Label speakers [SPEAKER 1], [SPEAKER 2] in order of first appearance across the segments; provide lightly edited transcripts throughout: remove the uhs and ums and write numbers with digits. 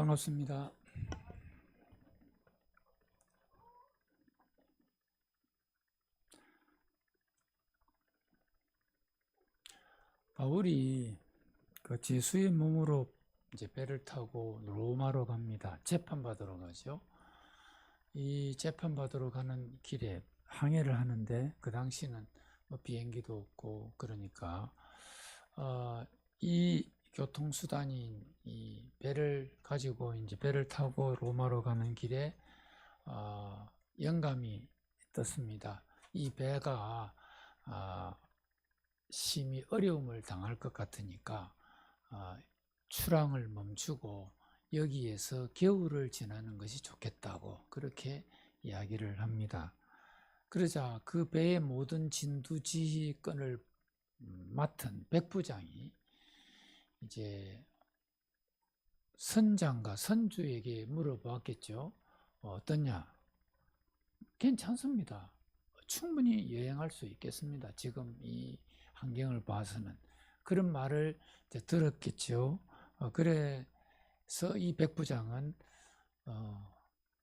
[SPEAKER 1] 반갑습니다. 바울이 그 제수의 몸으로 이제 배를 타고 로마로 갑니다. 재판받으러 가죠. 이 재판받으러 가는 길에 항해를 하는데 그 당시는 뭐 비행기도 없고 그러니까 이 교통수단인 이 배를 가지고 이제 배를 타고 로마로 가는 길에 영감이 떴습니다. 이 배가 심히 어려움을 당할 것 같으니까 출항을 멈추고 여기에서 겨울을 지나는 것이 좋겠다고 그렇게 이야기를 합니다. 그러자 그 배의 모든 진두지휘권을 맡은 백부장이 이제 선장과 선주에게 물어보았겠죠. 어떠냐? 괜찮습니다. 충분히 여행할 수 있겠습니다. 지금 이 환경을 봐서는. 그런 말을 들었겠죠. 그래서 이 백부장은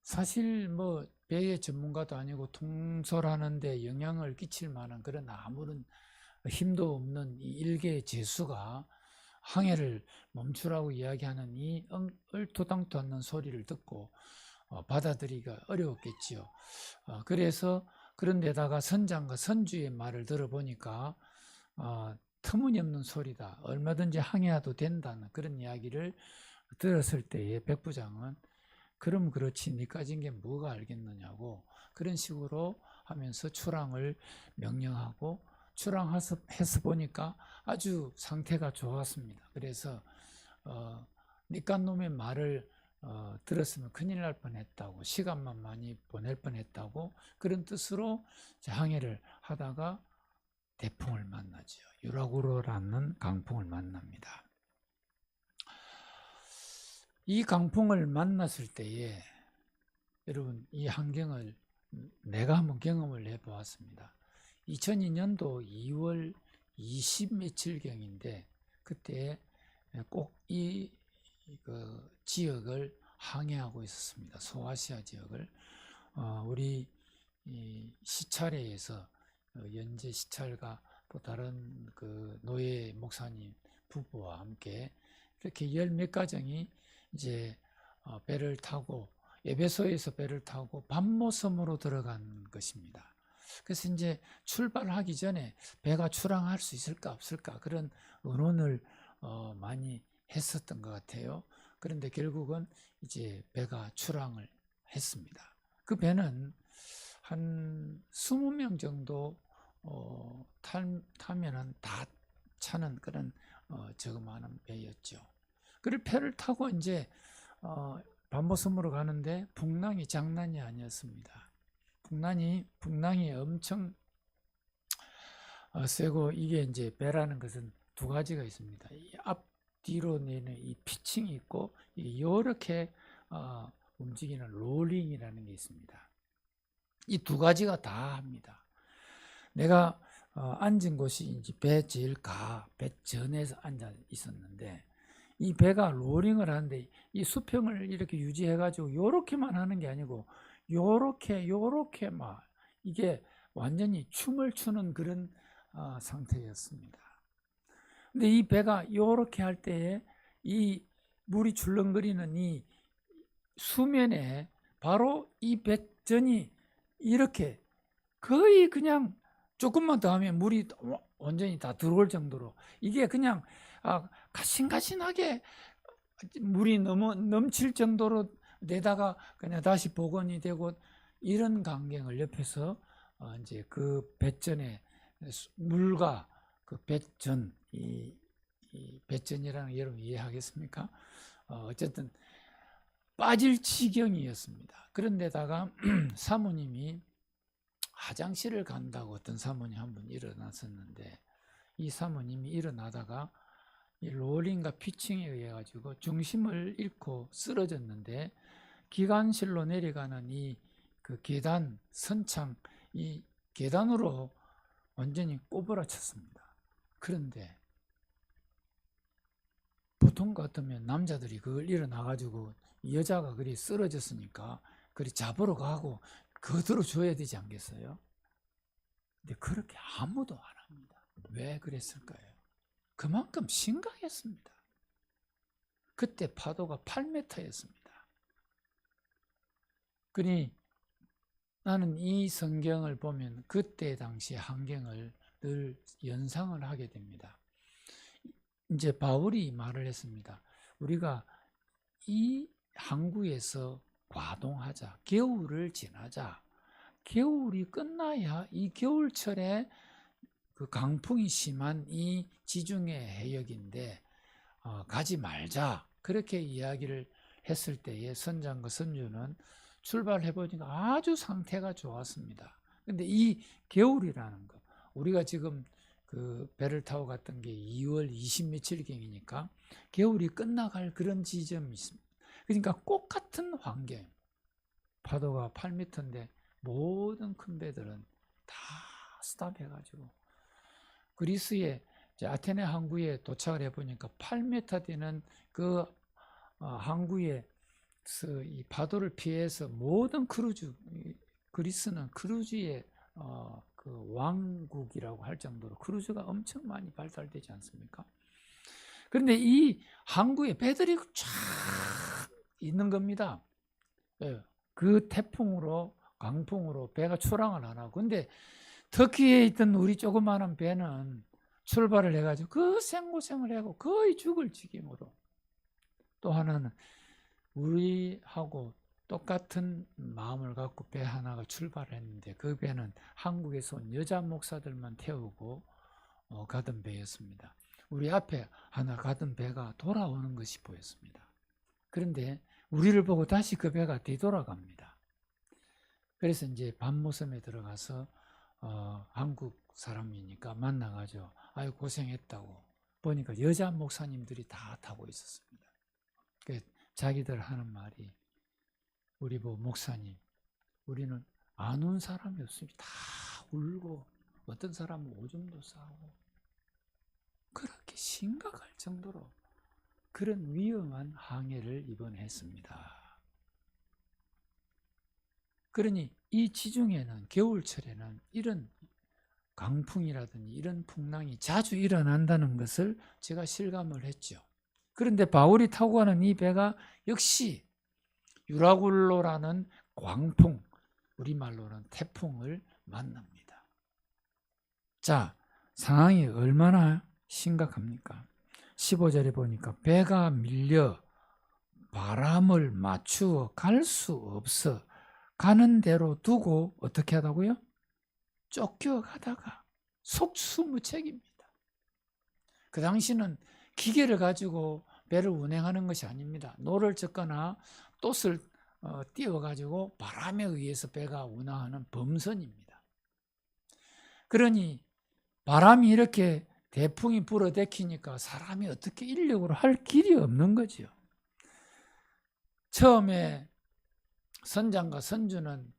[SPEAKER 1] 사실 뭐 배의 전문가도 아니고 통솔하는데 영향을 끼칠 만한 그런 아무런 힘도 없는 이 일개의 제수가 항해를 멈추라고 이야기하는 이 얼토당토 않는 소리를 듣고 받아들이기가 어려웠겠지요. 그래서 그런데다가 선장과 선주의 말을 들어보니까 터무니없는 소리다. 얼마든지 항해해도 된다는 그런 이야기를 들었을 때에 백부장은 그럼 그렇지 니까 진 게 뭐가 알겠느냐고 그런 식으로 하면서 출항을 명령하고 출항해서 보니까 아주 상태가 좋았습니다. 그래서 니까 놈의 말을 들었으면 큰일 날 뻔했다고 시간만 많이 보낼 뻔했다고 그런 뜻으로 항해를 하다가 대풍을 만나죠. 유라구로라는 강풍을 만납니다. 이 강풍을 만났을 때에 여러분 이 환경을 내가 한번 경험을 해보았습니다. 2002년도 2월 20 며칠경인데 그때 꼭 이 지역을 항해하고 있었습니다. 소아시아 지역을 우리 시찰회에서 연재 시찰과 또 다른 그 노예 목사님 부부와 함께 이렇게 열 몇 가정이 이제 배를 타고 에베소에서 배를 타고 밤모섬으로 들어간 것입니다. 그래서 이제 출발하기 전에 배가 출항할 수 있을까 없을까 그런 의논을 많이 했었던 것 같아요. 그런데 결국은 이제 배가 출항을 했습니다. 그 배는 한 20명 정도 타면은 다 차는 그런 저그마한 배였죠. 그 배를 타고 이제 밤모섬으로 가는데 풍랑이 장난이 아니었습니다. 풍랑이 엄청 세고 이게 이제 배라는 것은 두 가지가 있습니다. 이 앞뒤로 내는 이 피칭이 있고 이렇게 움직이는 롤링이라는 게 있습니다. 이 두 가지가 다 합니다. 내가 앉은 곳이 이제 배 제일 배 전에서 앉아 있었는데 이 배가 로링을 하는데 이 수평을 이렇게 유지해가지고 요렇게만 하는 게 아니고 요렇게 막 이게 완전히 춤을 추는 그런 상태였습니다. 근데 이 배가 요렇게 할 때에 이 물이 출렁거리는 이 수면에 바로 이 배전이 이렇게 거의 그냥 조금만 더 하면 물이 완전히 다 들어올 정도로 이게 그냥 가신가신하게 물이 넘칠 정도로 내다가 그냥 다시 복원이 되고 이런 광경을 옆에서 이제 그 배전에 물과 그 배전 이 배전이라는 게 여러분 이해하겠습니까? 어쨌든 빠질 지경이었습니다. 그런데다가 사모님이 화장실을 간다고 어떤 사모님 한 분 일어났었는데 이 사모님이 일어나다가 이 롤링과 피칭에 의해 가지고 중심을 잃고 쓰러졌는데 기관실로 내려가는 이 그 계단 선창 이 계단으로 완전히 꼬부라쳤습니다. 그런데 보통 같으면 남자들이 그걸 일어나 가지고 여자가 그리 쓰러졌으니까 그리 잡으러 가고 거들어 줘야 되지 않겠어요? 근데 그렇게 아무도 안 합니다. 왜 그랬을까요? 그만큼 심각했습니다. 그때 파도가 8m였습니다. 그러니 나는 이 성경을 보면 그때 당시 환경을 늘 연상을 하게 됩니다. 이제 바울이 말을 했습니다. 우리가 이 항구에서 과동하자, 겨울을 지나자. 겨울이 끝나야 이 겨울철에 그 강풍이 심한 이 지중해 해역인데 가지 말자. 그렇게 이야기를 했을 때에 선장과 선주는 출발해 보니까 아주 상태가 좋았습니다. 근데 이 겨울이라는 거, 우리가 지금 그 배를 타고 갔던 게 2월 20 며칠경이니까 겨울이 끝나갈 그런 지점이 있습니다. 그러니까 똑같은 환경, 파도가 8m인데 모든 큰 배들은 다 스탑해가지고 그리스의 아테네 항구에 도착을 해보니까 8m 되는 그 항구에 이 파도를 피해서 모든 크루즈, 그리스는 크루즈의 그 왕국이라고 할 정도로 크루즈가 엄청 많이 발달되지 않습니까? 그런데 이 항구에 배들이 쫙 있는 겁니다. 그 태풍으로, 강풍으로 배가 출항을 안 하고. 근데 터키에 있던 우리 조그마한 배는 출발을 해가지고 그 생고생을 하고 거의 죽을 지경으로. 또 하나는 우리하고 똑같은 마음을 갖고 배 하나가 출발했는데 그 배는 한국에서 온 여자 목사들만 태우고 가던 배였습니다. 우리 앞에 하나 가던 배가 돌아오는 것이 보였습니다. 그런데 우리를 보고 다시 그 배가 뒤돌아갑니다. 그래서 이제 밤모섬에 들어가서 한국 사람이니까 만나가지고 아유 고생했다고 보니까 여자 목사님들이 다 타고 있었습니다. 자기들 하는 말이 우리 보고 목사님 우리는 안 온 사람이 없습니다. 다 울고 어떤 사람은 오줌도 싸고 그렇게 심각할 정도로 그런 위험한 항해를 이번에 했습니다. 그러니 이 지중해는 겨울철에는 이런 강풍이라든지 이런 풍랑이 자주 일어난다는 것을 제가 실감을 했죠. 그런데 바울이 타고 가는 이 배가 역시 유라굴로라는 광풍, 우리말로는 태풍을 만납니다. 자, 상황이 얼마나 심각합니까? 15절에 보니까 배가 밀려 바람을 맞추어 갈 수 없어 가는 대로 두고 어떻게 하다고요? 쫓겨가다가 속수무책입니다. 그 당시는 기계를 가지고 배를 운행하는 것이 아닙니다. 노를 젓거나 돛을 띄워가지고 바람에 의해서 배가 운항하는 범선입니다. 그러니 바람이 이렇게 대풍이 불어대키니까 사람이 어떻게 인력으로 할 길이 없는 거죠. 처음에 선장과 선주는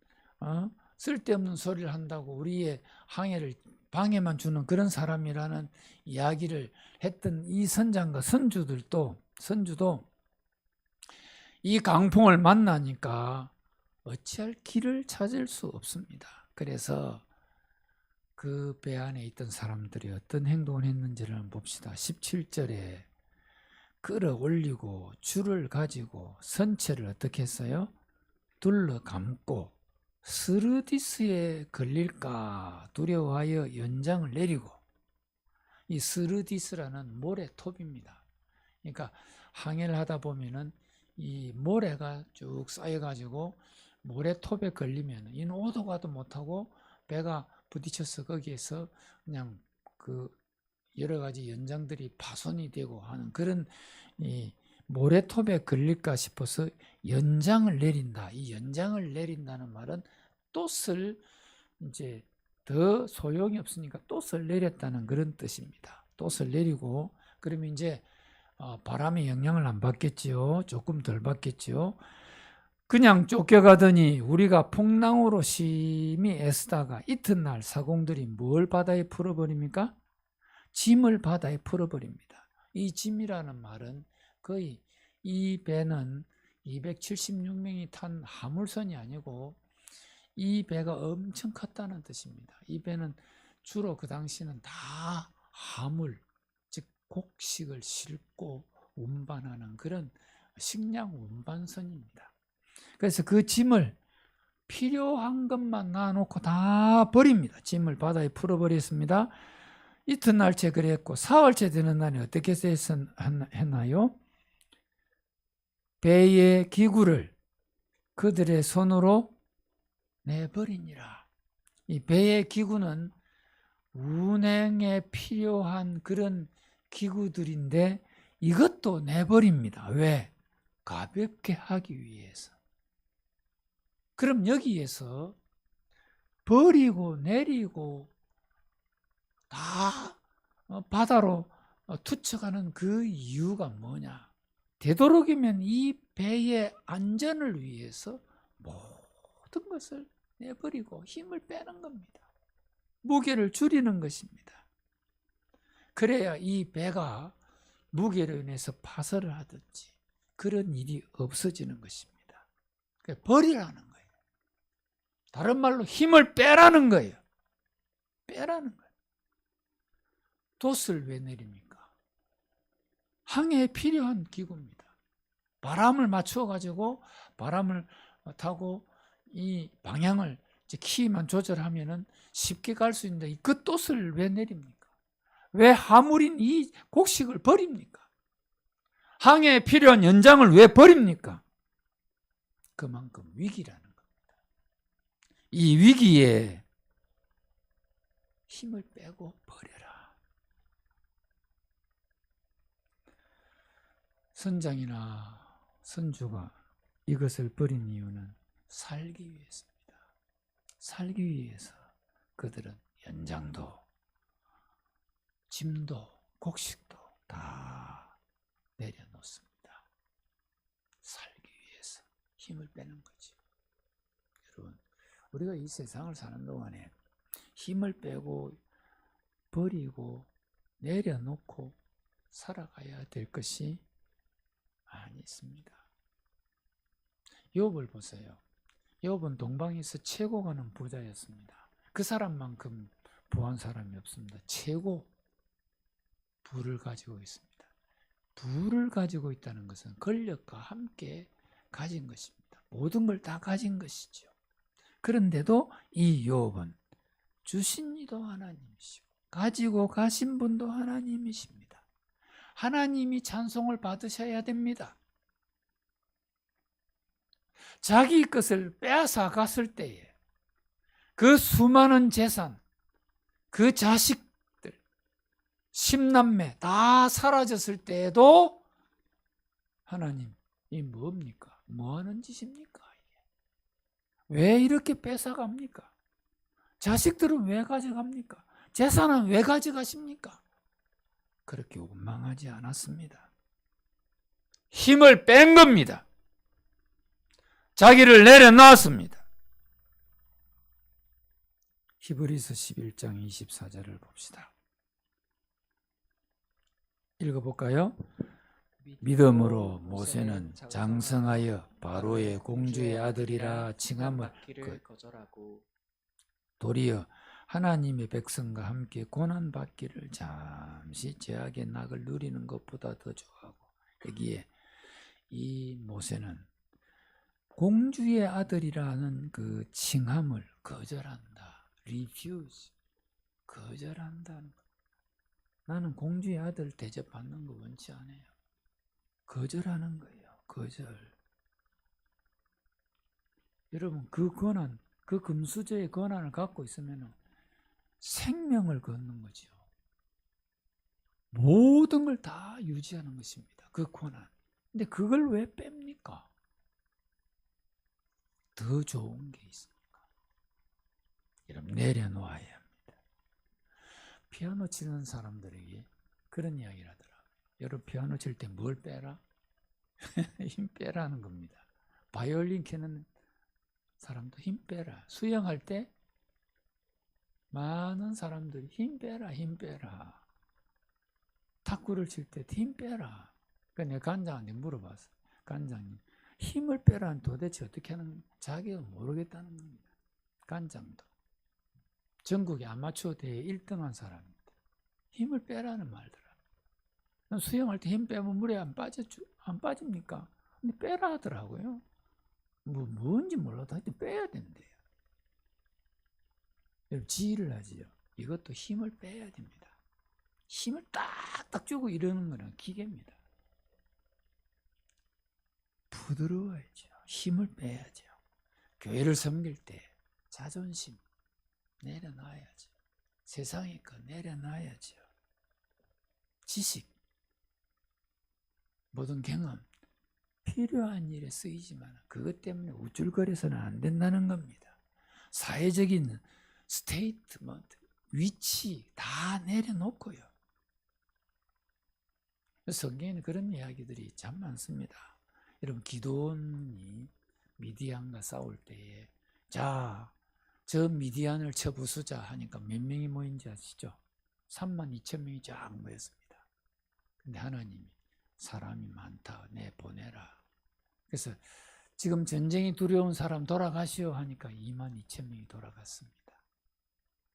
[SPEAKER 1] 쓸데없는 소리를 한다고 우리의 항해를 방해만 주는 그런 사람이라는 이야기를 했던 이 선장과 선주도 이 강풍을 만나니까 어찌할 길을 찾을 수 없습니다. 그래서 그 배 안에 있던 사람들이 어떤 행동을 했는지를 한번 봅시다. 17절에 끌어올리고 줄을 가지고 선체를 어떻게 했어요? 둘러 감고 스르디스에 걸릴까 두려워하여 연장을 내리고, 이 스르디스라는 모래톱입니다. 그러니까 항해를 하다 보면은 이 모래가 쭉 쌓여가지고 모래톱에 걸리면 이는 오도 가도 못하고 배가 부딪혀서 거기에서 그냥 그 여러 가지 연장들이 파손이 되고 하는 그런 이 모래톱에 걸릴까 싶어서 연장을 내린다. 이 연장을 내린다는 말은 돛을 이제 더 소용이 없으니까 돛을 내렸다는 그런 뜻입니다. 돛을 내리고 그러면 이제 바람의 영향을 안 받겠지요. 조금 덜 받겠지요. 그냥 쫓겨가더니 우리가 풍랑으로 심히 애쓰다가 이튿날 사공들이 뭘 바다에 풀어버립니까? 짐을 바다에 풀어버립니다. 이 짐이라는 말은 거의 이 배는 276명이 탄 화물선이 아니고 이 배가 엄청 컸다는 뜻입니다. 이 배는 주로 그 당시는 다 화물, 즉 곡식을 싣고 운반하는 그런 식량 운반선입니다. 그래서 그 짐을 필요한 것만 놔놓고 다 버립니다. 짐을 바다에 풀어버렸습니다. 이튿날째 그랬고 사흘째 되는 날에 어떻게 했나요? 배의 기구를 그들의 손으로 내버리니라. 이 배의 기구는 운행에 필요한 그런 기구들인데 이것도 내버립니다. 왜? 가볍게 하기 위해서. 그럼 여기에서 버리고 내리고 다 바다로 투척하는 그 이유가 뭐냐? 되도록이면 이 배의 안전을 위해서 모든 것을 내버리고 힘을 빼는 겁니다. 무게를 줄이는 것입니다. 그래야 이 배가 무게로 인해서 파설을 하든지 그런 일이 없어지는 것입니다. 버리라는 거예요. 다른 말로 힘을 빼라는 거예요. 빼라는 거예요. 돛을 왜 내립니까? 항해에 필요한 기구입니다. 바람을 맞추어 가지고 바람을 타고 이 방향을 키만 조절하면은 쉽게 갈 수 있는데 그 돛을 왜 내립니까? 왜 화물인 이 곡식을 버립니까? 항해에 필요한 연장을 왜 버립니까? 그만큼 위기라는 겁니다. 이 위기에 힘을 빼고 버려라. 선장이나 선주가 이것을 버린 이유는 살기 위해서입니다. 살기 위해서 그들은 연장도, 짐도, 곡식도 다 내려놓습니다. 살기 위해서 힘을 빼는 거죠. 여러분, 우리가 이 세상을 사는 동안에 힘을 빼고 버리고 내려놓고 살아가야 될 것이 많이 있습니다. 욥을 보세요. 욥은 동방에서 최고 가는 부자였습니다. 그 사람만큼 부한 사람이 없습니다. 최고 부를 가지고 있습니다. 부를 가지고 있다는 것은 권력과 함께 가진 것입니다. 모든 걸 다 가진 것이죠. 그런데도 이 욥은 주신 이도 하나님이시고 가지고 가신 분도 하나님이십니다. 하나님이 찬송을 받으셔야 됩니다. 자기 것을 빼앗아 갔을 때에 그 수많은 재산, 그 자식들, 10남매 다 사라졌을 때에도 하나님, 이 뭡니까? 뭐 하는 짓입니까? 왜 이렇게 뺏어갑니까? 자식들은 왜 가져갑니까? 재산은 왜 가져가십니까? 그렇게 원망하지 않았습니다. 힘을 뺀 겁니다. 자기를 내려놨습니다. 히브리서 11장 24절을 봅시다. 읽어볼까요? 믿음으로 모세는 장성하여 바로의 공주의 아들이라 칭함을 거절하고 도리어 하나님의 백성과 함께 고난받기를 잠시 죄악의 낙을 누리는 것보다 더 좋아하고, 여기에 이 모세는 공주의 아들이라는 그 칭함을 거절한다. refuse. 거절한다는 것. 나는 공주의 아들 대접받는 거 원치 않아요. 거절하는 거예요. 거절. 여러분, 그 권한, 그 금수저의 권한을 갖고 있으면 생명을 걷는 거죠. 모든 걸 다 유지하는 것입니다. 그 권한. 근데 그걸 왜 뺍니까? 더 좋은 게 있으니까. 여러분, 내려놓아야 합니다. 피아노 치는 사람들에게 그런 이야기를 하더라고요. 여러분, 피아노 칠 때 뭘 빼라? 힘 빼라는 겁니다. 바이올린 치는 사람도 힘 빼라. 수영할 때 많은 사람들이 힘 빼라, 힘 빼라. 탁구를 칠 때 힘 빼라. 그러니까 내가 관장한테 물어봤어. 관장님, 힘을 빼라는 도대체 어떻게 하는 자기가 모르겠다는 겁니다. 간장도. 전국의 아마추어 대회 1등한 사람입니다. 힘을 빼라는 말더라. 수영할 때 힘 빼면 물에 안 빠집니까? 근데 빼라 하더라고요. 뭔지 몰라도 하여튼 빼야 된대요. 여러분, 지휘를 하지요. 이것도 힘을 빼야 됩니다. 힘을 딱딱 주고 이러는 거는 기계입니다. 부드러워야죠. 힘을 빼야죠. 교회를 섬길 때 자존심 내려놔야죠. 세상의 거 내려놔야죠. 지식, 모든 경험, 필요한 일에 쓰이지만 그것 때문에 우쭐거려서는 안 된다는 겁니다. 사회적인 스테이트먼트, 위치 다 내려놓고요. 성경에는 그런 이야기들이 참 많습니다. 여러분, 기드온이 미디안과 싸울 때에 자, 저 미디안을 쳐부수자 하니까 몇 명이 모인지 아시죠? 32,000명이 쫙 모였습니다. 근데 하나님이 사람이 많다, 내보내라. 그래서 지금 전쟁이 두려운 사람 돌아가시오 하니까 22,000명이 돌아갔습니다.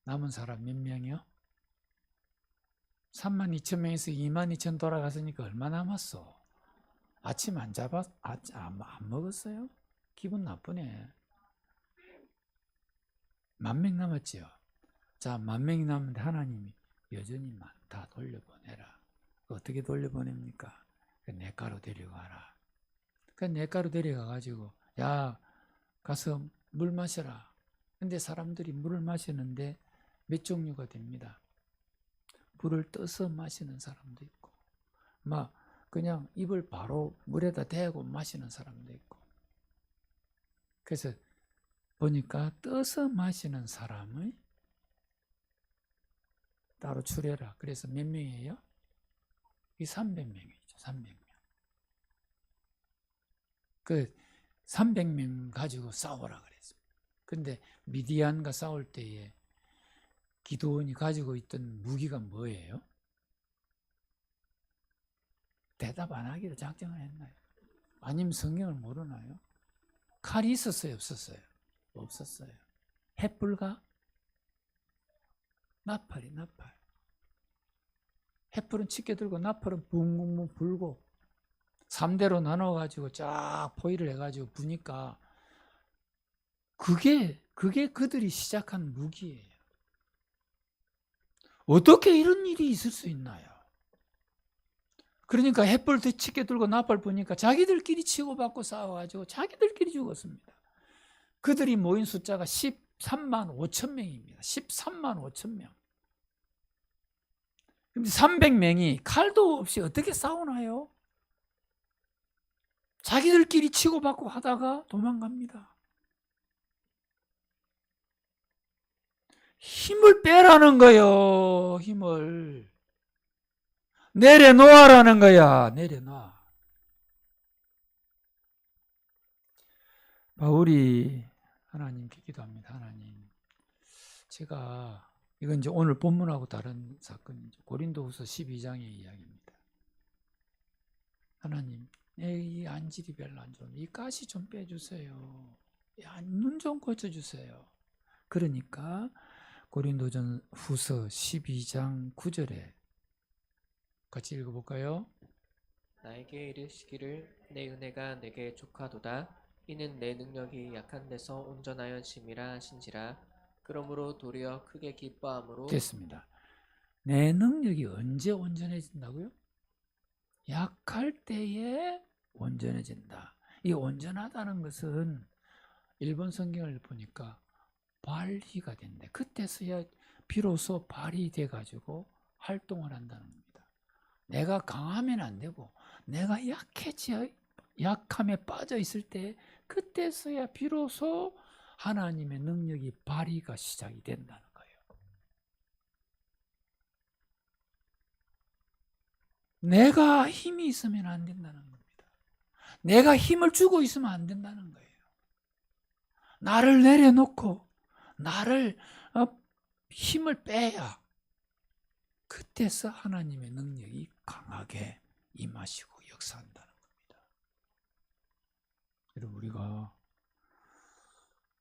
[SPEAKER 1] 남은 사람 몇 명이요? 32,000명에서 22,000 돌아갔으니까 얼마 남았어? 아침 안 먹었어요? 기분 나쁘네. 10,000명 남았지요. 자, 10,000명이 남았는데 하나님이 여전히 많다, 돌려보내라. 어떻게 돌려보냅니까? 냇가로 데려가라. 그 냇가로 데려가가지고 야, 가서 물 마셔라. 근데 사람들이 물을 마시는데 몇 종류가 됩니다. 물을 떠서 마시는 사람도 있고 막 그냥 입을 바로 물에다 대고 마시는 사람도 있고. 그래서 보니까 떠서 마시는 사람을 따로 추려라. 그래서 몇 명이에요? 이 300명이죠. 300명. 그 300명 가지고 싸우라 그랬습니다. 근데 미디안과 싸울 때에 기드온이 가지고 있던 무기가 뭐예요? 대답 안 하기로 작정을 했나요? 아니면 성경을 모르나요? 칼이 있었어요? 없었어요? 없었어요. 횃불과 나팔이 나팔. 횃불은 칡게 들고 나팔은 붕붕붕 불고 3대로 나눠가지고 쫙 포위를 해가지고 부니까 그게 그들이 시작한 무기예요. 어떻게 이런 일이 있을 수 있나요? 그러니까 횃불 칡게 들고 나팔 부니까 자기들끼리 치고받고 싸워가지고 자기들끼리 죽었습니다. 그들이 모인 숫자가 13만 5천 명입니다. 13만 5천 명. 근데 300명이 칼도 없이 어떻게 싸우나요? 자기들끼리 치고받고 하다가 도망갑니다. 힘을 빼라는 거예요. 힘을. 내려놓으라는 거야. 내려놔. 바울이 하나님께 기도합니다. 하나님, 제가 이건 이제 오늘 본문하고 다른 사건이죠. 고린도후서 12장의 이야기입니다. 하나님, 이 안질이 별로 안 좋은 이 가시 좀 빼주세요. 눈 좀 고쳐주세요. 그러니까 고린도전 후서 12장 9절에 같이 읽어볼까요?
[SPEAKER 2] 나에게 이르시기를 내 은혜가 내게 족하도다. 이는 내 능력이 약한 데서 온전하였심이라 하신지라. 그러므로 도리어 크게 기뻐함으로.
[SPEAKER 1] 됐습니다. 내 능력이 언제 온전해진다고요? 약할 때에 온전해진다. 이 온전하다는 것은 일본 성경을 보니까 발휘가 된대. 그때서야 비로소 발휘돼 가지고 활동을 한다는 겁니다. 내가 강하면 안 되고 내가 약함에 빠져 있을 때 그때서야 비로소 하나님의 능력이 발휘가 시작이 된다는 거예요. 내가 힘이 있으면 안 된다는 겁니다. 내가 힘을 주고 있으면 안 된다는 거예요. 나를 내려놓고 나를 힘을 빼야 그때서 하나님의 능력이 강하게 임하시고 역사한다는 겁니다. 여러분 우리가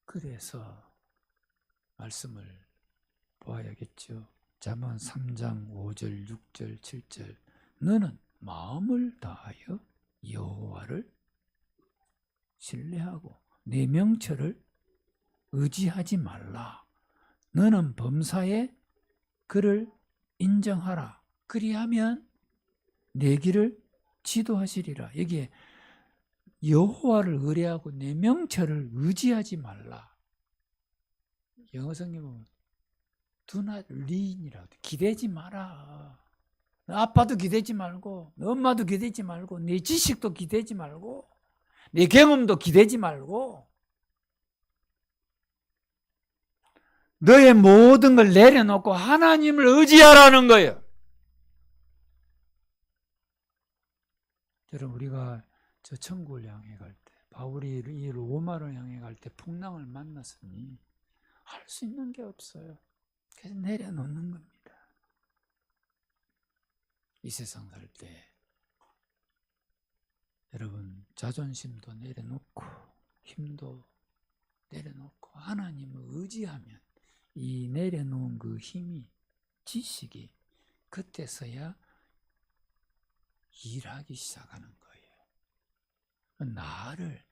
[SPEAKER 1] 그래서 말씀을 보아야겠죠. 잠언 3장 5절 6절 7절 너는 마음을 다하여 여호와를 신뢰하고 내 명철을 의지하지 말라. 너는 범사에 그를 인정하라. 그리하면 내 길을 지도하시리라. 여기에 여호와를 의뢰하고 내 명철을 의지하지 말라. 영어 성경은 do not lean이라고 기대지 마라. 아빠도 기대지 말고 엄마도 기대지 말고 내 지식도 기대지 말고 내 경험도 기대지 말고 너의 모든 걸 내려놓고 하나님을 의지하라는 거예요. 여러분 우리가 저 천국을 향해 갈 때 바울이 이 로마를 향해 갈 때 풍랑을 만났으니 할 수 있는 게 없어요. 그래서 내려놓는 겁니다. 이 세상 살 때 여러분 자존심도 내려놓고 힘도 내려놓고 하나님을 의지하면 이 내려놓은 그 힘이 지식이 그때서야 일하기 시작하는 거예요. 나를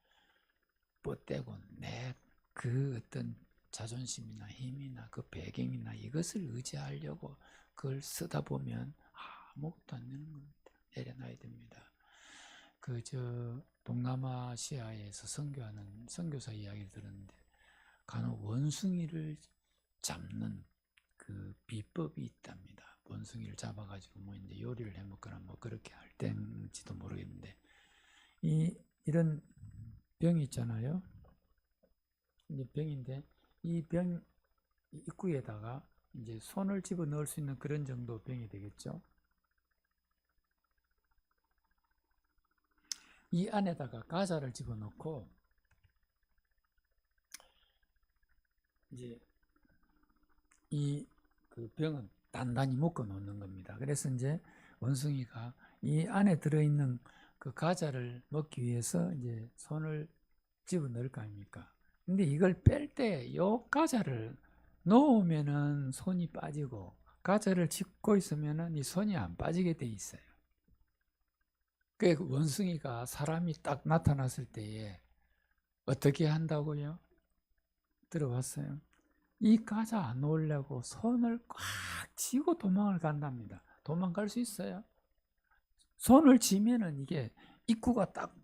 [SPEAKER 1] 뻗대고 내 그 어떤 자존심이나 힘이나 그 배경이나 이것을 의지하려고 그걸 쓰다 보면 아무것도 안 되는 겁니다. 내려놔야 됩니다. 동남아시아에서 선교하는 선교사 이야기를 들었는데 간혹 원숭이를 잡는 그 비법이 있답니다. 원숭이를 잡아가지고 뭐 이제 요리를 해 먹거나 뭐 그렇게 할 때인지도 모르겠는데 이런 병이 있잖아요. 이 병인데 이 병 입구에다가 이제 손을 집어 넣을 수 있는 그런 정도 병이 되겠죠. 이 안에다가 가자를 집어 넣고 이제 그 병은 단단히 묶어 놓는 겁니다. 그래서 이제 원숭이가 이 안에 들어있는 그 가자를 먹기 위해서 이제 손을 집어 넣을 거 아닙니까? 근데 이걸 뺄 때 요 가자를 놓으면은 손이 빠지고 가자를 짚고 있으면은 이 손이 안 빠지게 돼 있어요. 그 원숭이가 사람이 딱 나타났을 때에 어떻게 한다고요? 들어봤어요? 이 가자 안 놓으려고 손을 꽉 쥐고 도망을 간답니다. 도망갈 수 있어요? 손을 쥐면은 이게 입구가 딱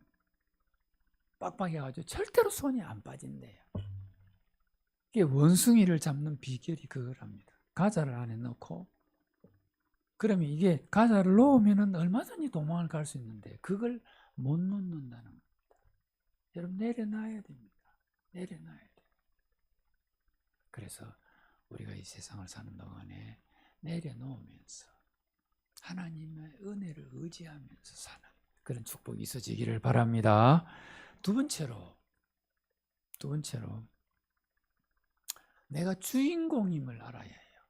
[SPEAKER 1] 빡빡해가지고 절대로 손이 안 빠진대요. 이게 원숭이를 잡는 비결이 그거랍니다. 가자를 안에 넣고 그러면 이게 가자를 놓으면은 얼마든지 도망을 갈 수 있는데 그걸 못 놓는다는 겁니다. 여러분 내려놔야 됩니다. 내려놔야 돼요. 그래서 우리가 이 세상을 사는 동안에 내려놓으면서 하나님의 은혜를 의지하면서 사는 그런 축복이 있어지기를 바랍니다. 두 번째로 내가 주인공임을 알아야 해요.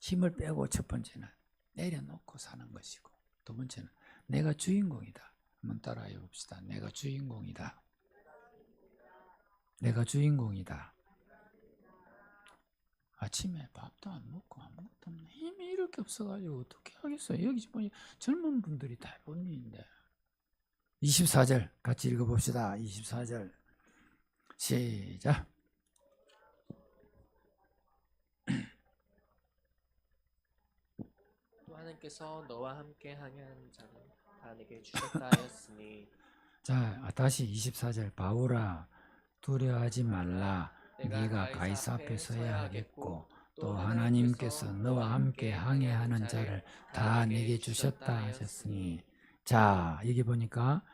[SPEAKER 1] 힘을 빼고 첫 번째는 내려놓고 사는 것이고 두 번째는 내가 주인공이다. 한번 따라해 봅시다. 내가 주인공이다. 내가 주인공이다. 아침에 밥도 안 먹고 아무것도 없네. 힘이 이렇게 없어가지고 어떻게 하겠어요. 여기 뭐 젊은 분들이 대부분인데 24절 같이 읽어봅시다. 24절 시작.
[SPEAKER 2] 또 하나님께서 너와 함께 항해하는 자는 다 내게 주셨다 하였으니
[SPEAKER 1] 자, 다시 24절 바울아 두려워하지 말라. 네가 가이사 앞에 서야 하겠고 또 하나님께서 너와 함께 항해하는 자를 다 내게 주셨다 하셨으니. 자, 여기 보니까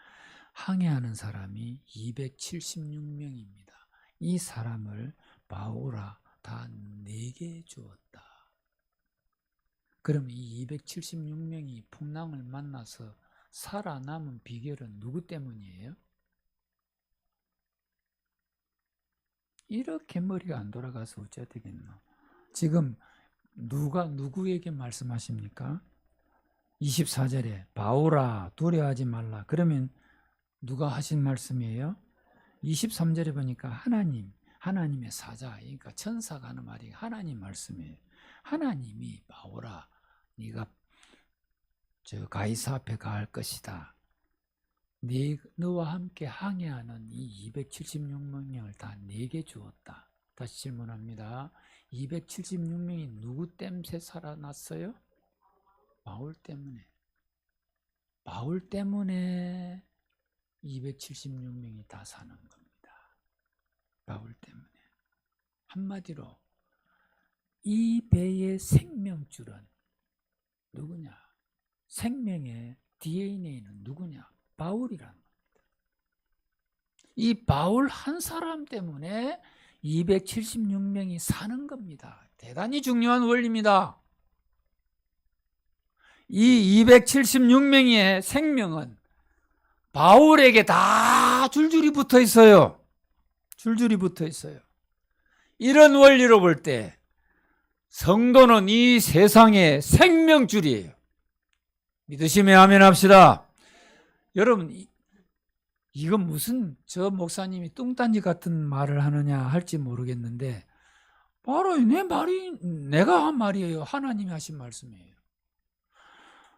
[SPEAKER 1] 항해하는 사람이 276명입니다. 이 사람을 바울아 다 내게 주었다. 그럼 이 276명이 풍랑을 만나서 살아남은 비결은 누구 때문이에요? 이렇게 머리가 안 돌아가서 어찌 되겠노? 지금 누구에게 말씀하십니까? 24절에 바울아 두려워하지 말라. 그러면 누가 하신 말씀이에요? 23절에 보니까 하나님의 사자, 그러니까 천사가 하는 말이 하나님 말씀이에요. 하나님이 바오라, 네가 저 가이사 앞에 갈 것이다. 너와 함께 항해하는 이 276명을 다 내게 주었다. 다시 질문합니다. 276명이 누구 때문에 살아났어요? 바울 때문에. 바울 때문에 276명이 다 사는 겁니다. 바울 때문에. 한마디로 이 배의 생명줄은 누구냐? 생명의 DNA는 누구냐? 바울이라는 겁니다. 이 바울 한 사람 때문에 276명이 사는 겁니다. 대단히 중요한 원리입니다. 이 276명의 생명은 바울에게 다 줄줄이 붙어 있어요. 줄줄이 붙어 있어요. 이런 원리로 볼 때 성도는 이 세상의 생명줄이에요. 믿으시면 아멘 합시다. 여러분, 이건 무슨 저 목사님이 뚱딴지 같은 말을 하느냐 할지 모르겠는데 바로 내 말이 내가 한 말이에요. 하나님이 하신 말씀이에요.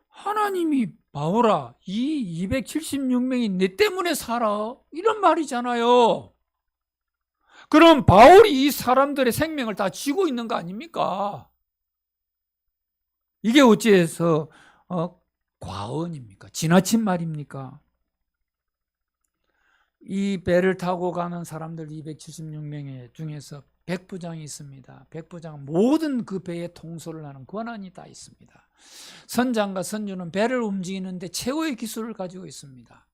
[SPEAKER 1] 하나님이 바울아, 이 276명이 내 때문에 살아, 이런 말이잖아요. 그럼 바울이 이 사람들의 생명을 다 쥐고 있는 거 아닙니까? 이게 어찌해서 과언입니까? 지나친 말입니까? 이 배를 타고 가는 사람들 276명 중에서 백부장이 있습니다. 백부장 모든 그 배의 통솔을 하는 권한이 다 있습니다. 선장과 선주는 배를 움직이는데 최고의 기술을 가지고 있습니다.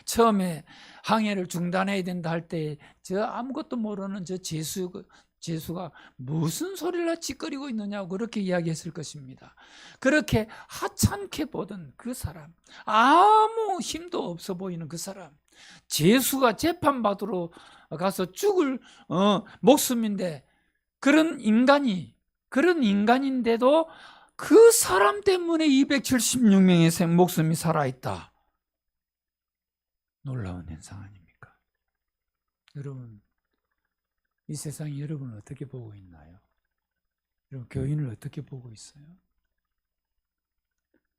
[SPEAKER 1] 처음에 항해를 중단해야 된다 할 때 저 아무것도 모르는 저 제수가 무슨 소리를 찌꺼리고 있느냐고 그렇게 이야기했을 것입니다. 그렇게 하찮게 보던 그 사람, 아무 힘도 없어 보이는 그 사람, 제수가 재판받으러 가서 죽을 목숨인데 그런 인간인데도 그 사람 때문에 276명의 목숨이 살아있다. 놀라운 현상 아닙니까? 여러분, 이 세상이 여러분을 어떻게 보고 있나요? 여러분, 교인을 어떻게 보고 있어요?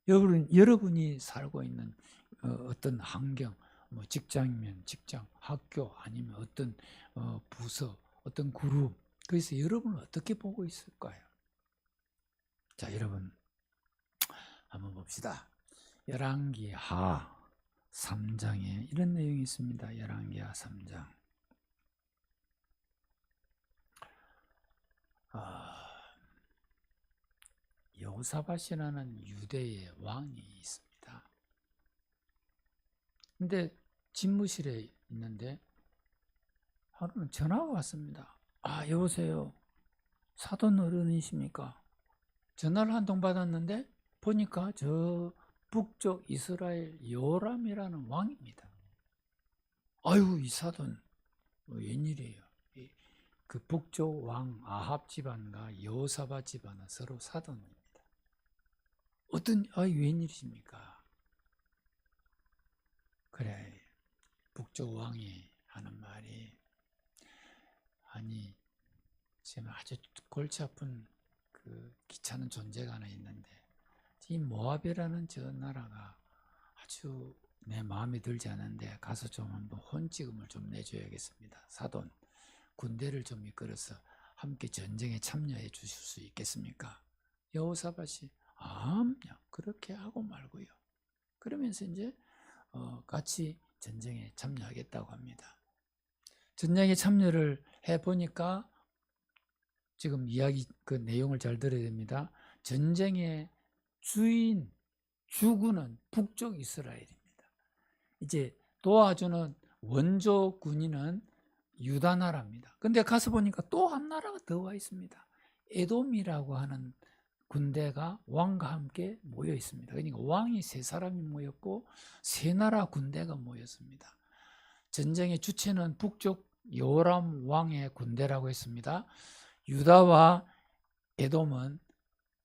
[SPEAKER 1] 여러분이 살고 있는 어떤 환경, 뭐 직장이면 직장, 학교, 아니면 어떤 부서, 어떤 그룹, 그래서 여러분을 어떻게 보고 있을까요? 자, 여러분 한번 봅시다. 열왕기하 3장에 이런 내용이 있습니다. 열왕기하 3장. 여호사밧이라는 유대의 왕이 있습니다. 근데 집무실에 있는데 하루는 전화가 왔습니다. 아, 여보세요. 사돈 어른이십니까? 전화를 한 통 받았는데 보니까 저 북쪽 이스라엘 요람이라는 왕입니다. 아유, 이 사돈 웬일이에요? 그 북쪽 왕 아합 집안과 여호사밧 집안은 서로 사돈입니다. 웬일이십니까? 그래, 북쪽 왕이 하는 말이, 아니, 지금 아주 골치 아픈 그 귀찮은 존재가 하나 있는데, 이 모압이라는 저 나라가 아주 내 마음에 들지 않은데 가서 좀 한번 혼지금을 좀 내줘야겠습니다. 사돈, 군대를 좀 이끌어서 함께 전쟁에 참여해 주실 수 있겠습니까? 여호사밧이 그렇게 하고 말고요. 그러면서 이제 같이 전쟁에 참여하겠다고 합니다. 전쟁에 참여를 해보니까 지금 이야기 그 내용을 잘 들어야 됩니다. 전쟁의 주군은 북쪽 이스라엘입니다. 이제 도와주는 원조 군인은 유다 나라입니다. 근데 가서 보니까 또 한 나라가 더 와 있습니다. 에돔이라고 하는 군대가 왕과 함께 모여 있습니다. 그러니까 왕이 3사람이 모였고 3나라 군대가 모였습니다. 전쟁의 주체는 북쪽 요람 왕의 군대라고 했습니다. 유다와 에돔은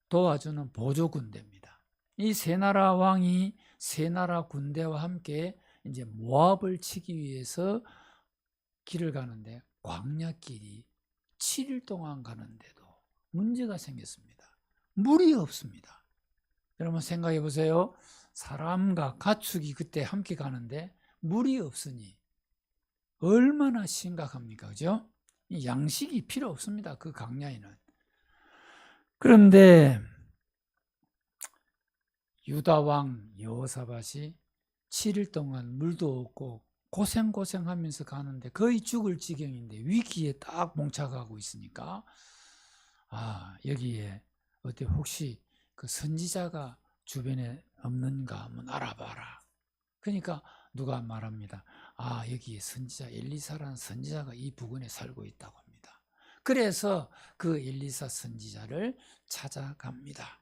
[SPEAKER 1] 도와주는 보조 군대입니다. 이 3나라 왕이 3나라 군대와 함께 이제 모압을 치기 위해서 길을 가는데 광야길이 7일 동안 가는데도 문제가 생겼습니다. 물이 없습니다. 여러분 생각해 보세요. 사람과 가축이 그때 함께 가는데 물이 없으니 얼마나 심각합니까? 그죠? 양식이 필요 없습니다. 그 광야에는. 그런데 유다 왕 여호사밧이 7일 동안 물도 없고 고생하면서 가는데 거의 죽을 지경인데 위기에 딱 봉착하고 있으니까 여기에 어디 혹시 그 선지자가 주변에 없는가 한번 알아봐라. 그러니까 누가 말합니다. 여기에 선지자 엘리사라는 선지자가 이 부근에 살고 있다고 합니다. 그래서 그 엘리사 선지자를 찾아갑니다.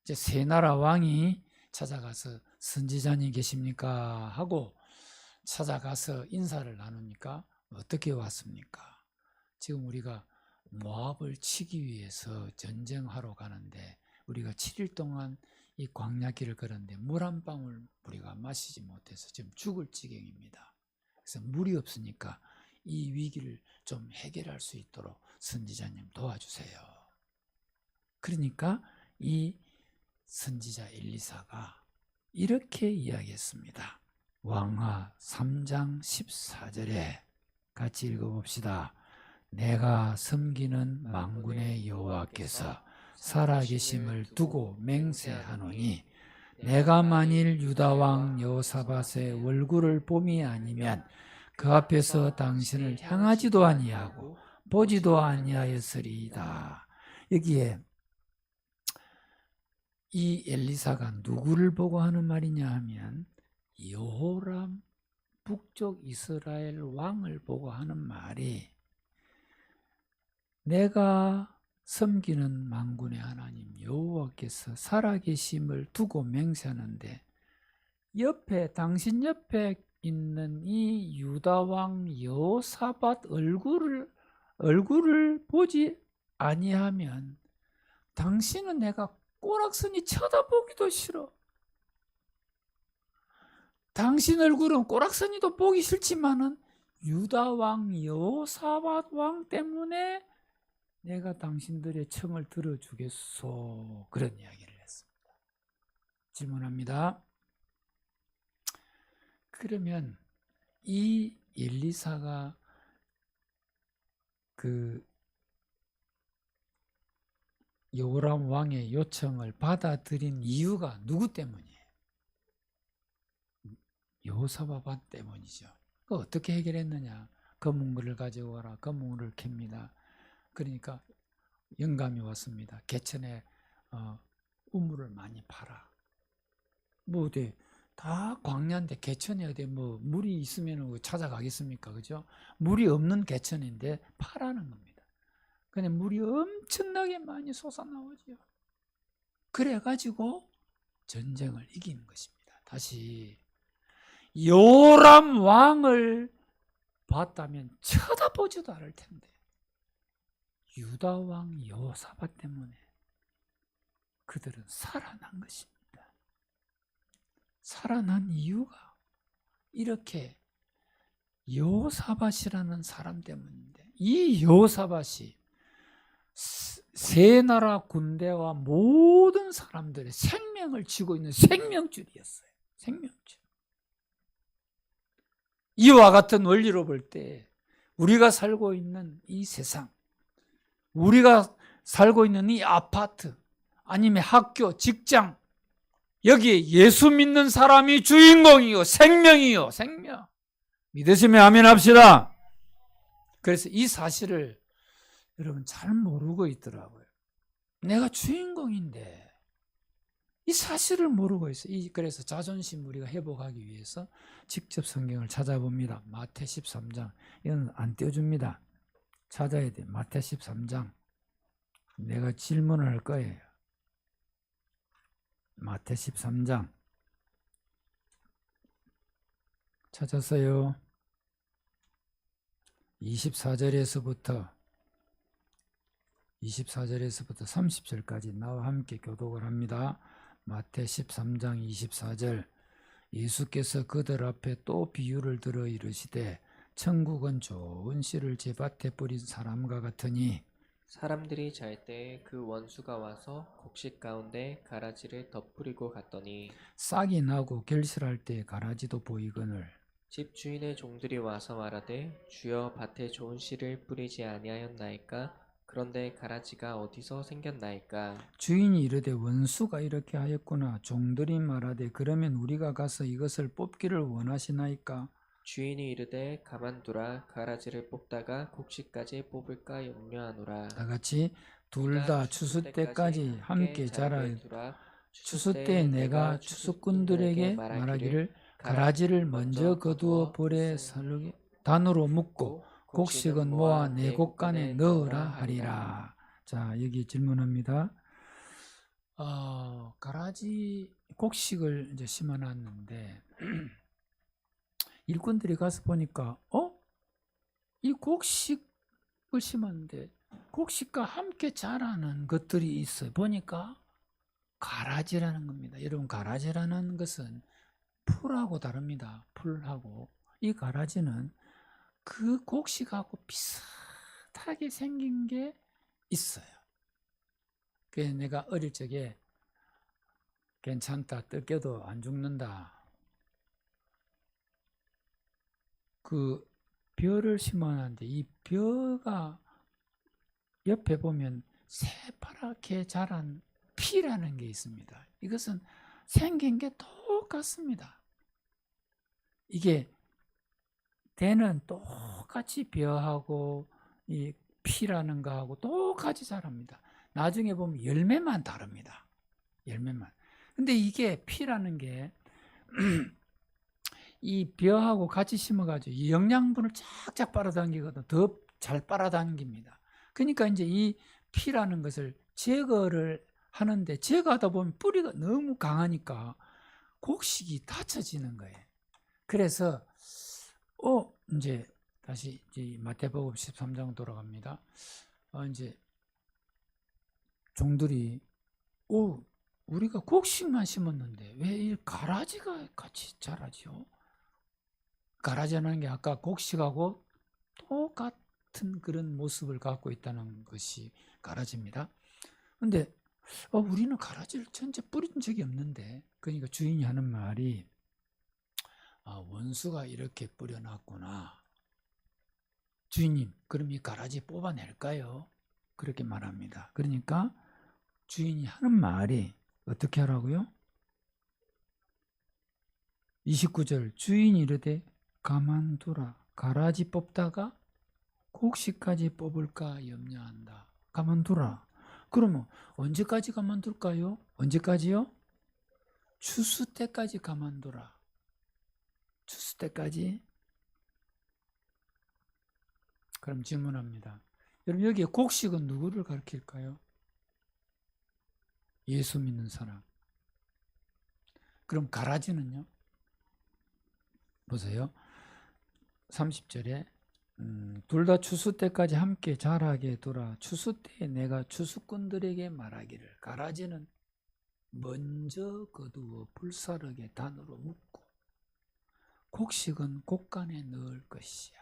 [SPEAKER 1] 이제 세 나라 왕이 찾아가서 선지자님 계십니까? 하고 찾아가서 인사를 나누니까 어떻게 왔습니까? 지금 우리가 모압을 치기 위해서 전쟁하러 가는데 우리가 7일 동안 이 광야길을 걸었는데 물 한 방울 우리가 마시지 못해서 지금 죽을 지경입니다. 그래서 물이 없으니까 이 위기를 좀 해결할 수 있도록 선지자님 도와주세요. 그러니까 이 선지자 엘리사가 이렇게 이야기했습니다. 왕하 3장 14절에 같이 읽어봅시다. 내가 섬기는 만군의 여호와께서 살아계심을 두고 맹세하노니 내가 만일 유다 왕 여호사밧의 얼굴을 봄이 아니면 그 앞에서 당신을 향하지도 아니하고 보지도 아니하였으리이다. 여기에 이 엘리사가 누구를 보고 하는 말이냐 하면 여호람 북쪽 이스라엘 왕을 보고 하는 말이 내가 섬기는 만군의 하나님 여호와께서 살아계심을 두고 맹세하는데 당신 옆에 있는 이 유다 왕 여호사밧 얼굴을 보지 아니하면 당신은 내가 꼬락서니 쳐다보기도 싫어. 당신 얼굴은 꼬락서니도 보기 싫지만은 유다 왕 여호사밧 왕 때문에 내가 당신들의 청을 들어주겠소. 그런 이야기를 했습니다. 질문합니다. 그러면 이 엘리사가 그 여호람 왕의 요청을 받아들인 이유가 누구 때문이에요? 여호사밧 때문이죠. 그 어떻게 해결했느냐? 검은물을 가지고 와라. 검은물을 캡니다. 그러니까 영감이 왔습니다. 개천에 우물을 많이 파라. 뭐 어디 다 광야인데 개천에 어디 뭐 물이 있으면 찾아가겠습니까? 그죠? 물이 없는 개천인데 파라는 겁니다. 근데 물이 엄청나게 많이 솟아나오죠. 그래가지고 전쟁을 이기는 것입니다. 다시 요람 왕을 봤다면 쳐다보지도 않을 텐데 유다 왕 여호사밧 때문에 그들은 살아난 것입니다. 살아난 이유가 이렇게 여호사밧이라는 사람 때문인데 이 여호사밧이 세 나라 군대와 모든 사람들의 생명을 쥐고 있는 생명줄이었어요. 생명줄. 이와 같은 원리로 볼 때 우리가 살고 있는 이 세상, 우리가 살고 있는 이 아파트, 아니면 학교, 직장, 여기에 예수 믿는 사람이 주인공이요, 생명이요, 생명. 믿으시면 아멘 합시다. 그래서 이 사실을 여러분 잘 모르고 있더라고요. 내가 주인공인데 이 사실을 모르고 있어요. 그래서 자존심 우리가 회복하기 위해서 직접 성경을 찾아봅니다. 마태 13장. 이건 안 띄워줍니다. 찾아야 돼. 마태 13장. 내가 질문을 할 거예요. 마태 13장. 찾았어요. 24절에서부터 30절까지 나와 함께 교독을 합니다. 마태 13장 24절. 예수께서 그들 앞에 또 비유를 들어 이르시되 천국은 좋은 씨를 제 밭에 뿌린 사람과 같으니
[SPEAKER 2] 사람들이 잘 때 그 원수가 와서 곡식 가운데 가라지를 덧뿌리고 갔더니
[SPEAKER 1] 싹이 나고 결실할 때 가라지도 보이거늘
[SPEAKER 2] 집 주인의 종들이 와서 말하되 주여 밭에 좋은 씨를 뿌리지 아니하였나이까 그런데 가라지가 어디서 생겼나이까
[SPEAKER 1] 주인이 이르되 원수가 이렇게 하였구나. 종들이 말하되 그러면 우리가 가서 이것을 뽑기를 원하시나이까?
[SPEAKER 2] 주인이 이르되 가만두라 가라지를 뽑다가 곡식까지 뽑을까 염려하노라
[SPEAKER 1] 다 같이 둘
[SPEAKER 2] 둘
[SPEAKER 1] 다
[SPEAKER 2] 다
[SPEAKER 1] 추수
[SPEAKER 2] 추수
[SPEAKER 1] 때까지
[SPEAKER 2] 때까지
[SPEAKER 1] 함께
[SPEAKER 2] 함께
[SPEAKER 1] 자라.
[SPEAKER 2] 자라게 두라
[SPEAKER 1] 추수
[SPEAKER 2] 추수
[SPEAKER 1] 때
[SPEAKER 2] 때에
[SPEAKER 1] 내가
[SPEAKER 2] 내가
[SPEAKER 1] 추수꾼들에게
[SPEAKER 2] 추수꾼들에게 말하기를
[SPEAKER 1] 말하기를 가라지를 먼저
[SPEAKER 2] 먼저
[SPEAKER 1] 거두어
[SPEAKER 2] 거두어
[SPEAKER 1] 볼에
[SPEAKER 2] 불순
[SPEAKER 1] 살르게 단으로 묶고
[SPEAKER 2] 곡식은
[SPEAKER 1] 곡식은 모아
[SPEAKER 2] 모아
[SPEAKER 1] 내
[SPEAKER 2] 내
[SPEAKER 1] 곳간에
[SPEAKER 2] 곳간에
[SPEAKER 1] 넣으라
[SPEAKER 2] 넣으라 하리라.
[SPEAKER 1] 하리라. 자, 여기 질문합니다. 가라지 곡식을 이제 심어놨는데 일꾼들이 가서 보니까 이 곡식을 심었는데 곡식과 함께 자라는 것들이 있어요. 보니까 가라지라는 겁니다. 여러분, 가라지라는 것은 풀하고 다릅니다. 풀하고 이 가라지는 그 곡식하고 비슷하게 생긴 게 있어요. 그래서 내가 어릴 적에 괜찮다, 뜯겨도 안 죽는다, 그 벼를 심어놨는데 이 벼가 옆에 보면 새파랗게 자란 피라는 게 있습니다. 이것은 생긴 게 똑같습니다. 이게 대는 똑같이 벼하고 이 피라는 거하고 똑같이 자랍니다. 나중에 보면 열매만 다릅니다. 열매만. 근데 이게 피라는 게 이 벼하고 같이 심어가지고 영양분을 쫙쫙 빨아당기거든. 더 잘 빨아당깁니다. 그러니까 이제 이 피라는 것을 제거를 하는데 제거하다 보면 뿌리가 너무 강하니까 곡식이 다쳐지는 거예요. 그래서 이제 다시 이제 마태복음 13장 돌아갑니다. 이제 종들이 우리가 곡식만 심었는데 왜 이 가라지가 같이 자라지요? 가라지라는 게 아까 곡식하고 똑같은 그런 모습을 갖고 있다는 것이 가라지입니다. 근데 우리는 가라지를 전체 뿌린 적이 없는데, 그러니까 주인이 하는 말이 원수가 이렇게 뿌려놨구나. 주인님, 그럼 이 가라지 뽑아낼까요? 그렇게 말합니다. 그러니까 주인이 하는 말이 어떻게 하라고요? 29절 주인이 이르되 가만두라. 가라지 뽑다가 곡식까지 뽑을까 염려한다. 가만두라. 그러면 언제까지 가만둘까요? 언제까지요? 추수 때까지 가만두라. 추수 때까지. 그럼 질문합니다. 여러분, 여기에 곡식은 누구를 가리킬까요? 예수 믿는 사람. 그럼 가라지는요? 보세요. 30절에 둘 다 추수 때까지 함께 자라게 두라. 추수 때에 내가 추수꾼들에게 말하기를 가라지는 먼저 거두어 불사르게 단으로 묶고 곡식은 곡간에 넣을 것이야.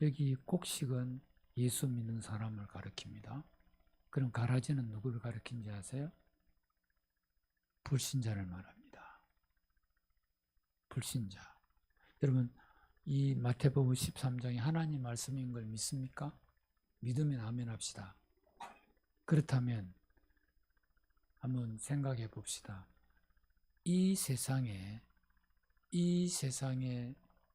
[SPEAKER 1] 여기 곡식은 예수 믿는 사람을 가리킵니다. 그럼 가라지는 누구를 가리킨지 아세요? 불신자를 말합니다. 불신자. 여러분, 이 마태복음 13장이 하나님 말씀인 걸 믿습니까? 믿으면 아멘 합시다. 그렇다면 한번 생각해 봅시다. 이 세상에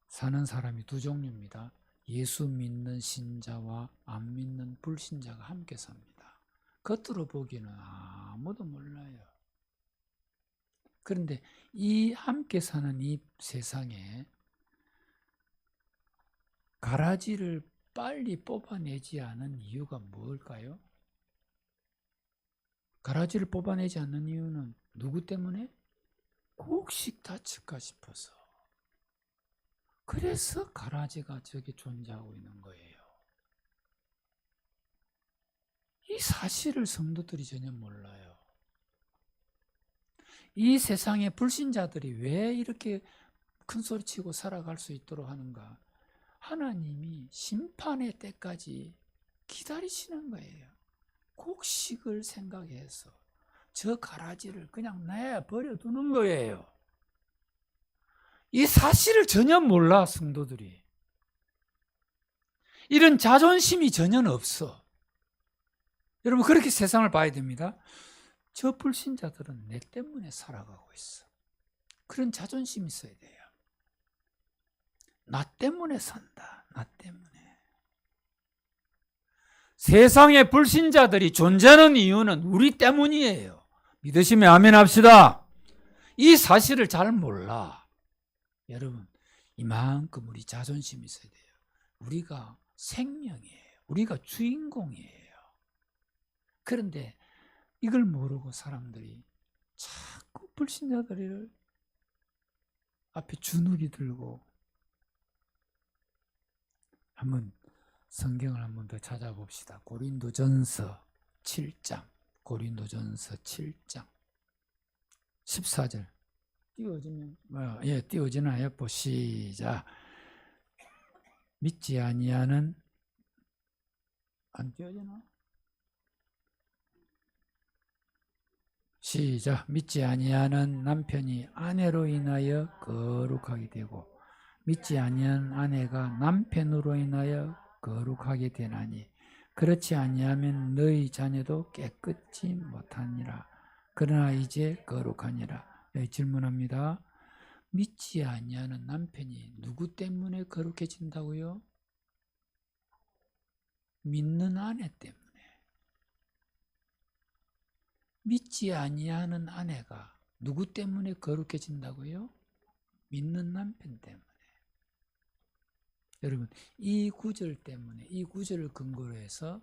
[SPEAKER 1] 사는 사람이 두 종류입니다. 예수 믿는 신자와 안 믿는 불신자가 함께 삽니다. 겉으로 보기는 아무도 몰라요. 그런데 이 함께 사는 이 세상에 가라지를 빨리 뽑아내지 않은 이유가 뭘까요? 가라지를 뽑아내지 않는 이유는 누구 때문에? 곡식 다칠까 싶어서. 그래서 가라지가 저기 존재하고 있는 거예요. 이 사실을 성도들이 전혀 몰라요. 이 세상의 불신자들이 왜 이렇게 큰 소리치고 살아갈 수 있도록 하는가? 하나님이 심판의 때까지 기다리시는 거예요. 곡식을 생각해서 저 가라지를 그냥 내버려 두는 거예요. 이 사실을 전혀 몰라, 성도들이. 이런 자존심이 전혀 없어. 여러분, 그렇게 세상을 봐야 됩니다. 저 불신자들은 내 때문에 살아가고 있어. 그런 자존심이 있어야 돼요. 나 때문에 산다. 나 때문에. 세상의 불신자들이 존재하는 이유는 우리 때문이에요. 믿으시면 아멘 합시다. 이 사실을 잘 몰라. 여러분, 이만큼 우리 자존심이 있어야 돼요. 우리가 생명이에요. 우리가 주인공이에요. 그런데 이걸 모르고 사람들이 자꾸 불신자들을 앞에 주눅이 들고, 한번 성경을 한번 더 찾아봅시다. 고린도전서 7장, 고린도전서 7장 14절. 띄워지면 띄워지나요? 시작. 믿지 아니하는, 안 띄워지나? 시작. 믿지 아니하는 남편이 아내로 인하여 거룩하게 되고 믿지 아니하는 아내가 남편으로 인하여 거룩하게 되나니 그렇지 아니하면 너희 자녀도 깨끗이 못하니라. 그러나 이제 거룩하니라. 네, 질문합니다. 믿지 아니하는 남편이 누구 때문에 거룩해진다고요? 믿는 아내 때문에. 믿지 아니하는 아내가 누구 때문에 거룩해진다고요? 믿는 남편 때문에. 여러분, 이 구절 때문에, 이 구절을 근거로 해서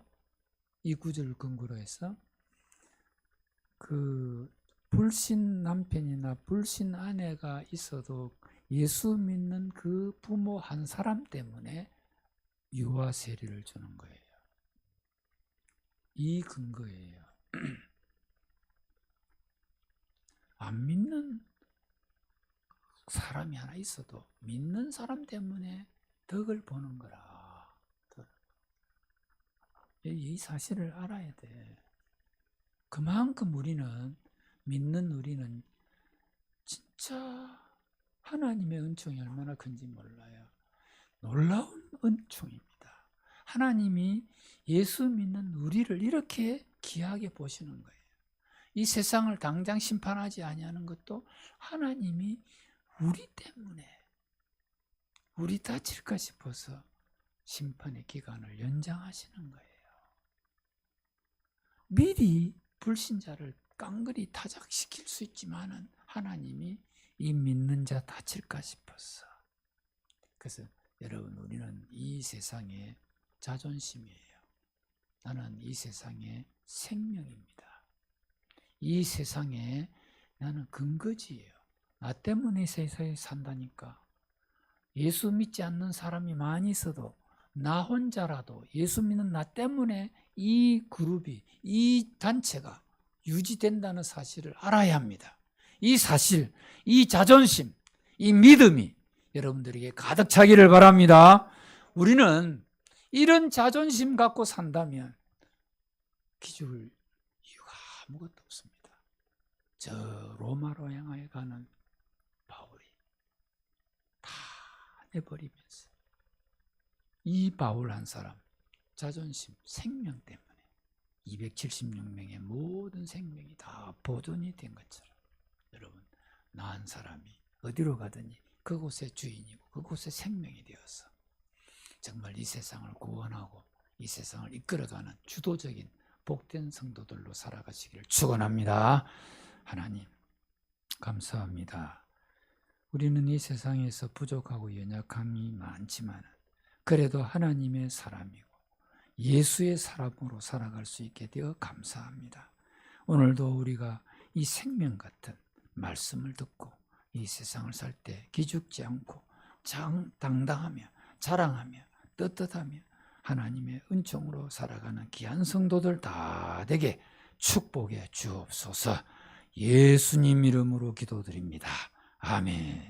[SPEAKER 1] 그 불신 남편이나 불신 아내가 있어도 예수 믿는 그 부모 한 사람 때문에 유아 세례를 주는 거예요. 이 근거예요. 안 믿는 사람이 하나 있어도 믿는 사람 때문에 덕을 보는 거라. 이 사실을 알아야 돼. 그만큼 믿는 우리는 진짜 하나님의 은총이 얼마나 큰지 몰라요. 놀라운 은총입니다. 하나님이 예수 믿는 우리를 이렇게 귀하게 보시는 거예요. 이 세상을 당장 심판하지 아니하는 것도 하나님이 우리 때문에, 우리 다칠까 싶어서 심판의 기간을 연장하시는 거예요. 미리 불신자를 깡그리 타작시킬 수 있지만은 하나님이 이 믿는 자 다칠까 싶어서. 그래서 여러분, 우리는 이 세상의 자존심이에요. 나는 이 세상의 생명입니다. 이 세상에 나는 근거지예요. 나 때문에 이 세상에 산다니까. 예수 믿지 않는 사람이 많이 있어도 나 혼자라도 예수 믿는 나 때문에 이 그룹이, 이 단체가 유지된다는 사실을 알아야 합니다. 이 사실, 이 자존심, 이 믿음이 여러분들에게 가득 차기를 바랍니다. 우리는 이런 자존심 갖고 산다면 기죽을 이유가 아무것도 없습니다. 저 로마로 향하여 가는 바울이 다 내버리면서 이 바울 한 사람 자존심, 생명 때문에 276명의 모든 생명이 다 보존이 된 것처럼 여러분, 나 한 사람이 어디로 가더니 그곳의 주인이고 그곳의 생명이 되어서 정말 이 세상을 구원하고 이 세상을 이끌어가는 주도적인 복된 성도들로 살아가시기를 축원합니다. 하나님 감사합니다. 우리는 이 세상에서 부족하고 연약함이 많지만 그래도 하나님의 사람이고 예수의 사람으로 살아갈 수 있게 되어 감사합니다. 오늘도 우리가 이 생명 같은 말씀을 듣고 이 세상을 살 때 기죽지 않고 당당하며 자랑하며 떳떳하며 하나님의 은총으로 살아가는 귀한 성도들 다 되게 축복해 주옵소서. 예수님 이름으로 기도드립니다. 아멘.